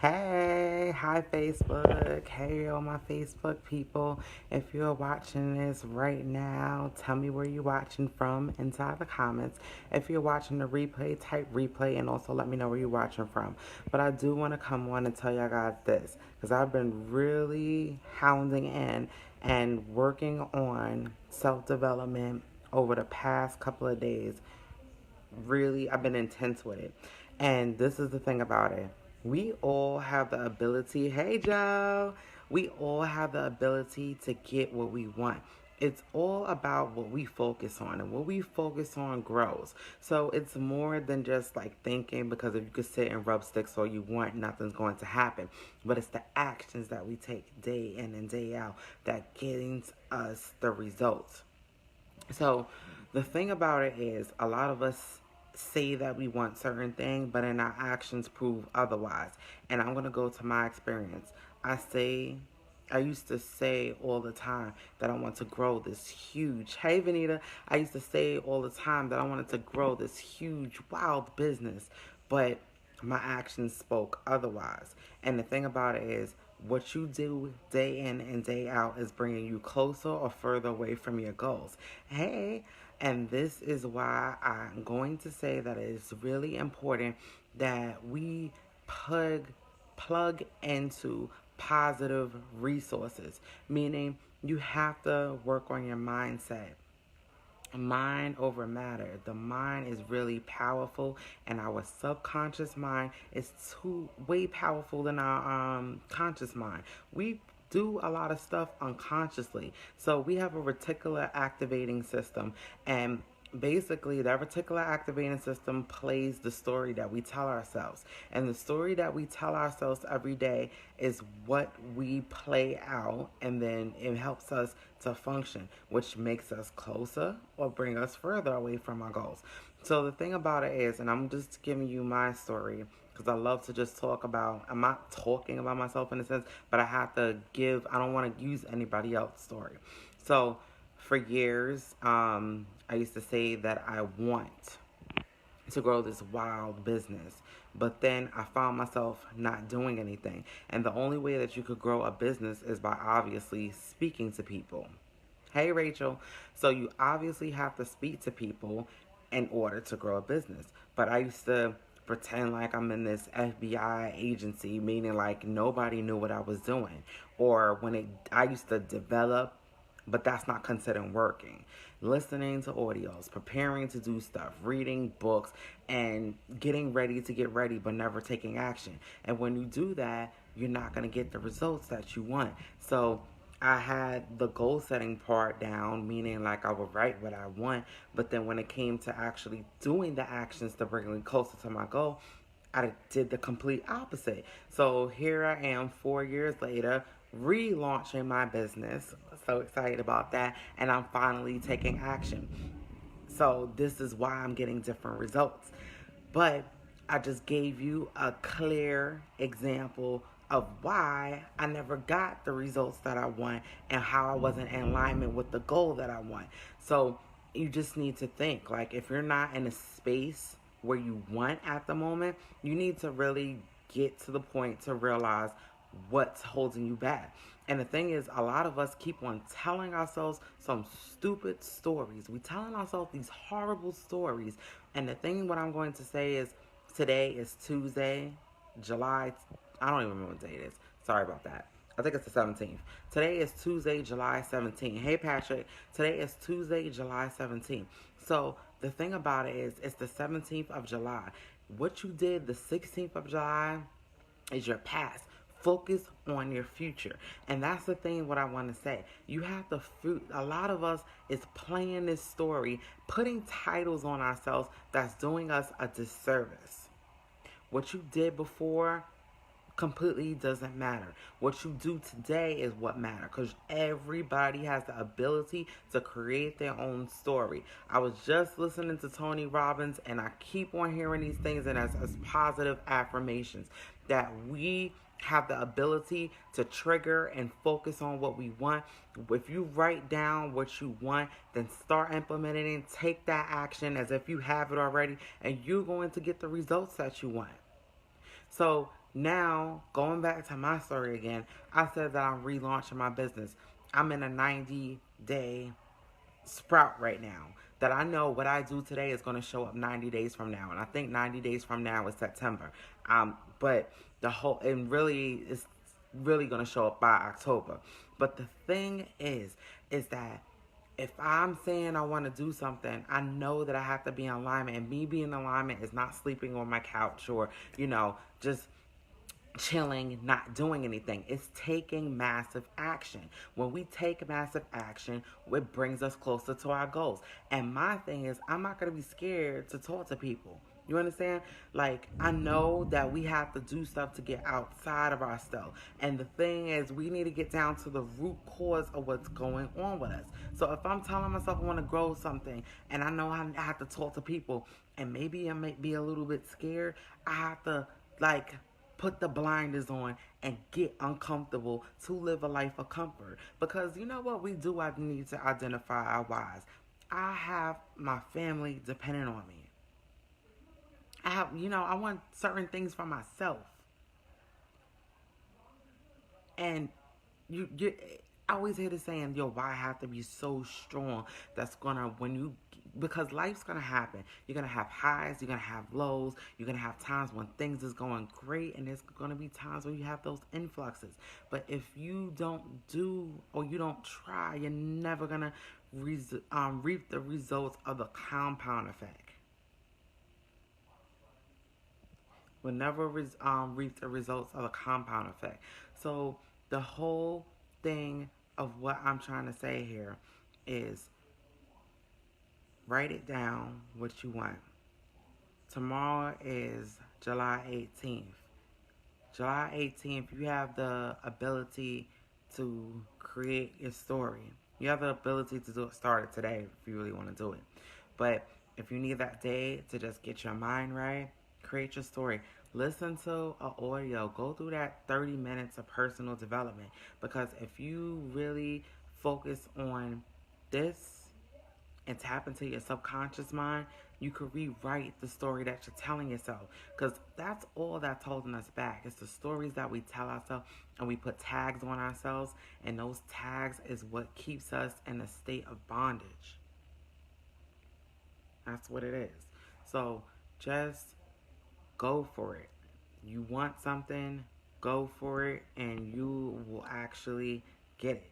Hey, hi Facebook. Hey, all my Facebook people. If you're watching this right now, tell me where you're watching from inside the comments. If you're watching the replay, type replay and also let me know where you're watching from. But I do want to come on and tell y'all guys this because I've been really hounding in and working on self development over the past couple of days. Really, I've been intense with it. And this is the thing about it. We all have the ability, hey Joe, we all have the ability to get what we want. It's all about what we focus on, and what we focus on grows. So it's more than just like thinking, because if you could sit and rub sticks all you want, nothing's going to happen. But it's the actions that we take day in and day out that gets us the results. So the thing about it is, a lot of us say that we want certain things, but in our actions prove otherwise. And I'm gonna go to my experience. I used to say all the time that I want to grow this huge. Hey, Vanita. I used to say all the time that I wanted to grow this huge, wild business, but my actions spoke otherwise. And the thing about it is, what you do day in and day out is bringing you closer or further away from your goals. Hey, and this is why I'm going to say that it is really important that we plug plug into positive resources, meaning you have to work on your mindset. Mind over matter. The mind is really powerful, and our subconscious mind is too way powerful than our conscious mind. We do a lot of stuff unconsciously. So we have a reticular activating system, and basically that reticular activating system plays the story that we tell ourselves, and the story that we tell ourselves every day is what we play out, and then it helps us to function, which makes us closer or bring us further away from our goals. So the thing about it is, and I'm just giving you my story because I love to just talk about, I'm not talking about myself in a sense, but I have to give, I don't want to use anybody else's story. So for years, I used to say that I want to grow this wild business. But then I found myself not doing anything. And the only way that you could grow a business is by obviously speaking to people. Hey, Rachel. So you obviously have to speak to people in order to grow a business. But I used to pretend like I'm in this FBI agency, meaning like nobody knew what I was doing. Or I used to develop, but that's not considered working. Listening to audios, preparing to do stuff, reading books, and getting ready to get ready, but never taking action. And when you do that, you're not going to get the results that you want. So I had the goal setting part down, meaning like I would write what I want, but then when it came to actually doing the actions to bring me closer to my goal, I did the complete opposite. So here I am 4 years later, relaunching my business. So excited about that. And I'm finally taking action. So this is why I'm getting different results. But I just gave you a clear example of why I never got the results that I want and how I wasn't in alignment with the goal that I want. So you just need to think, like, if you're not in a space where you want at the moment, you need to really get to the point to realize what's holding you back. And the thing is, a lot of us keep on telling ourselves some stupid stories. We telling ourselves these horrible stories. And the thing, what I'm going to say is, today is Tuesday, July. I don't even remember what day it is. Sorry about that. I think it's the 17th. Today is Tuesday, July 17th. Hey, Patrick. Today is Tuesday, July 17th. So the thing about it is, it's the 17th of July. What you did the 16th of July is your past. Focus on your future. And that's the thing what I want to say. You have to a lot of us is playing this story, putting titles on ourselves that's doing us a disservice. What you did before completely doesn't matter. What you do today is what matters, because everybody has the ability to create their own story. I was just listening to Tony Robbins, and I keep on hearing these things, and as positive affirmations that we have the ability to trigger and focus on what we want. If you write down what you want, then start implementing it. Take that action as if you have it already, and you're going to get the results that you want. So Now, going back to my story again, I said that I'm relaunching my business. I'm in a 90-day sprout right now that I know what I do today is going to show up 90 days from now. And I think 90 days from now is September. But it really is really going to show up by October. But the thing is that if I'm saying I want to do something, I know that I have to be in alignment. And me being in alignment is not sleeping on my couch or, just chilling, not doing anything. It's taking massive action. When we take massive action, it brings us closer to our goals. And my thing is, I'm not going to be scared to talk to people. You understand? Like, I know that we have to do stuff to get outside of ourselves. And the thing is, we need to get down to the root cause of what's going on with us. So if I'm telling myself I want to grow something and I know I have to talk to people and maybe I might be a little bit scared, I have to, like, put the blinders on and get uncomfortable to live a life of comfort. Because you know what? We do need to identify our whys. I have my family depending on me. I want certain things for myself. And I always hear the saying, yo, why I have to be so strong? That's because life's gonna happen. You're gonna have highs, you're gonna have lows, you're gonna have times when things is going great, and there's gonna be times when you have those influxes. But if you don't do or you don't try, you're never gonna reap the results of the compound effect. Will never reap the results of the compound effect. So the whole thing of what I'm trying to say here is write it down what you want. Tomorrow is July 18th. July 18th, you have the ability to create your story. You have the ability to start it today if you really want to do it. But if you need that day to just get your mind right, create your story. Listen to an audio. Go through that 30 minutes of personal development. Because if you really focus on this and tap into your subconscious mind, you could rewrite the story that you're telling yourself. Because that's all that's holding us back. It's the stories that we tell ourselves and we put tags on ourselves. And those tags is what keeps us in a state of bondage. That's what it is. So just go for it. You want something, go for it, and you will actually get it.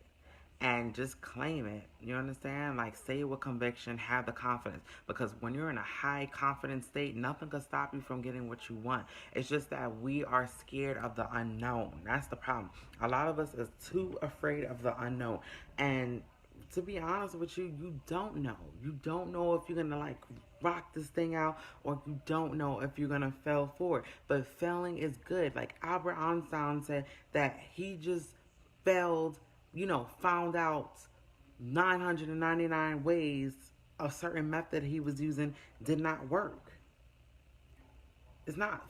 And just claim it. You understand? Like, say it with conviction, have the confidence. Because when you're in a high confidence state, nothing can stop you from getting what you want. It's just that we are scared of the unknown. That's the problem. A lot of us is too afraid of the unknown. And to be honest with you, you don't know. You don't know if you're gonna rock this thing out, or you don't know if you're gonna fail forward. But failing is good. Like Albert Einstein said that he just failed, found out 999 ways a certain method he was using did not work. It's not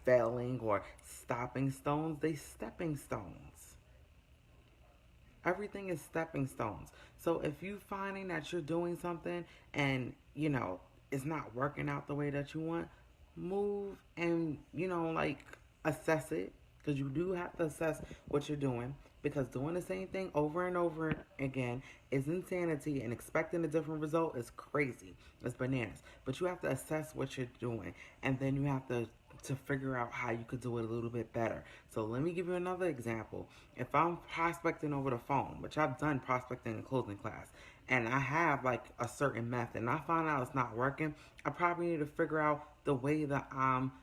failing or stopping stones, they stepping stones. Everything is stepping stones. So if you finding that you're doing something and, it's not working out the way that you want, move and, assess it. Because you do have to assess what you're doing. Because doing the same thing over and over again is insanity, and expecting a different result is crazy. It's bananas. But you have to assess what you're doing, and then you have to figure out how you could do it a little bit better. So let me give you another example. If I'm prospecting over the phone, which I've done prospecting in closing class, and I have a certain method, and I find out it's not working, I probably need to figure out the way that I'm,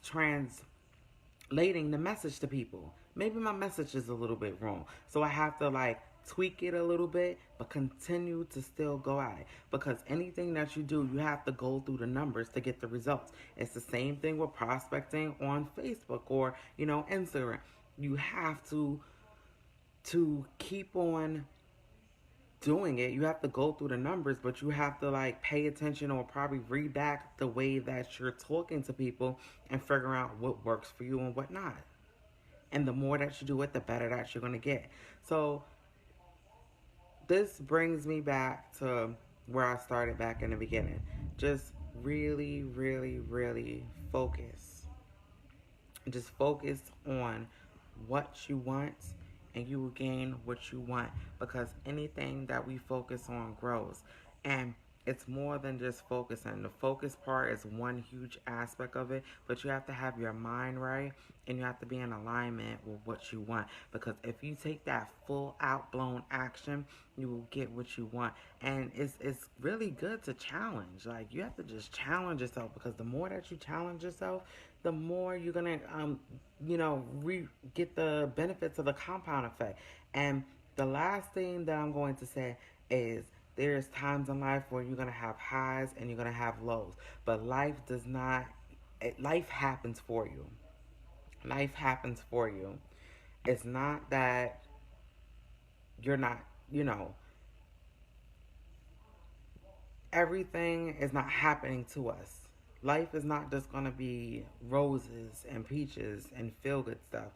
translating the message to people. Maybe my message is a little bit wrong. So I have to tweak it a little bit, but continue to still go at it. Because anything that you do, you have to go through the numbers to get the results. It's the same thing with prospecting on Facebook or, Instagram. You have to keep on doing it. You have to go through the numbers, but you have to pay attention or probably read back the way that you're talking to people and figure out what works for you and what not. And the more that you do it, the better that you're going to get. So this brings me back to where I started back in the beginning. Just really, really, really focus. Just focus on what you want and you will gain what you want, because anything that we focus on grows. And it's more than just focusing. The focus part is one huge aspect of it, but you have to have your mind right and you have to be in alignment with what you want. Because if you take that full out blown action, you will get what you want. And it's really good to challenge. Like, you have to just challenge yourself, because the more that you challenge yourself, the more you're gonna get the benefits of the compound effect. And the last thing that I'm going to say is, there's times in life where you're gonna have highs and you're gonna have lows, but life happens for you. Life happens for you. It's not that you're not, you know, everything is not happening to us. Life is not just going to be roses and peaches and feel good stuff.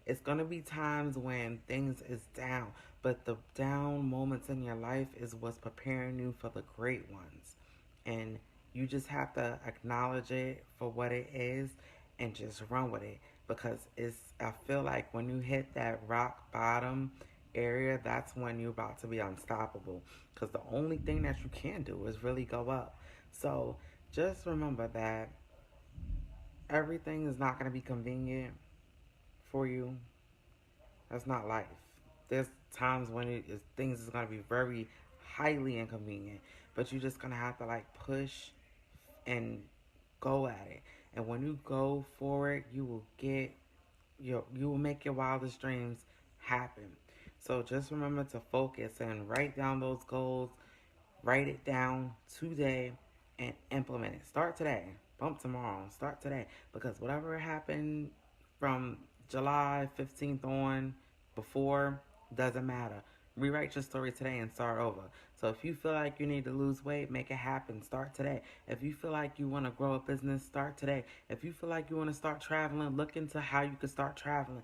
It's going to be times when things is down, but the down moments in your life is what's preparing you for the great ones. And you just have to acknowledge it for what it is and just run with it, because I feel like when you hit that rock bottom area, that's when you're about to be unstoppable, because the only thing that you can do is really go up. So just remember that everything is not going to be convenient for you. That's not life. There's times when things is going to be very highly inconvenient, but you're just going to have to like push and go at it. And when you go for it, you will make your wildest dreams happen. So just remember to focus and write down those goals. Write it down today and implement it. Start today. Bump tomorrow. Start today. Because whatever happened from July 15th on before doesn't matter. Rewrite your story today and start over. So if you feel like you need to lose weight, make it happen. Start today. If you feel like you want to grow a business, start today. If you feel like you want to start traveling, look into how you can start traveling.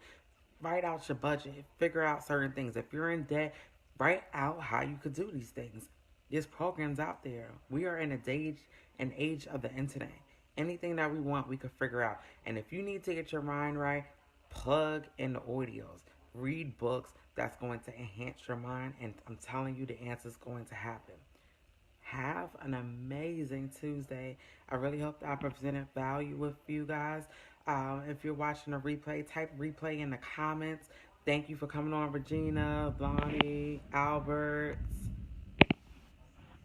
Write out your budget. Figure out certain things. If you're in debt, write out how you could do these things. There's programs out there. We are in an age of the internet. Anything that we want, we can figure out. And if you need to get your mind right, plug in the audios. Read books that's going to enhance your mind. And I'm telling you, the answer is going to happen. Have an amazing Tuesday. I really hope that I presented value with you guys. If you're watching a replay, type replay in the comments. Thank you for coming on, Regina, Blondie, Albert.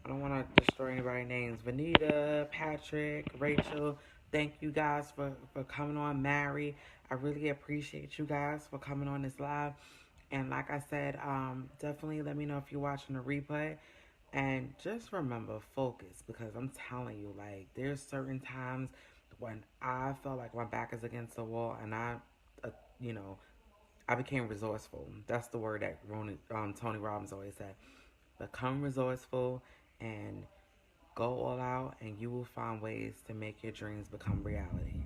I don't want to destroy anybody's names. Vanita, Patrick, Rachel. Thank you guys for coming on. Mary, I really appreciate you guys for coming on this live. And like I said, definitely let me know if you're watching the replay. And just remember, focus, because I'm telling you, like, there's certain times when I felt like my back is against the wall, and uh, you know, I became resourceful. That's the word that Tony Robbins always said. Become resourceful and go all out, and you will find ways to make your dreams become reality.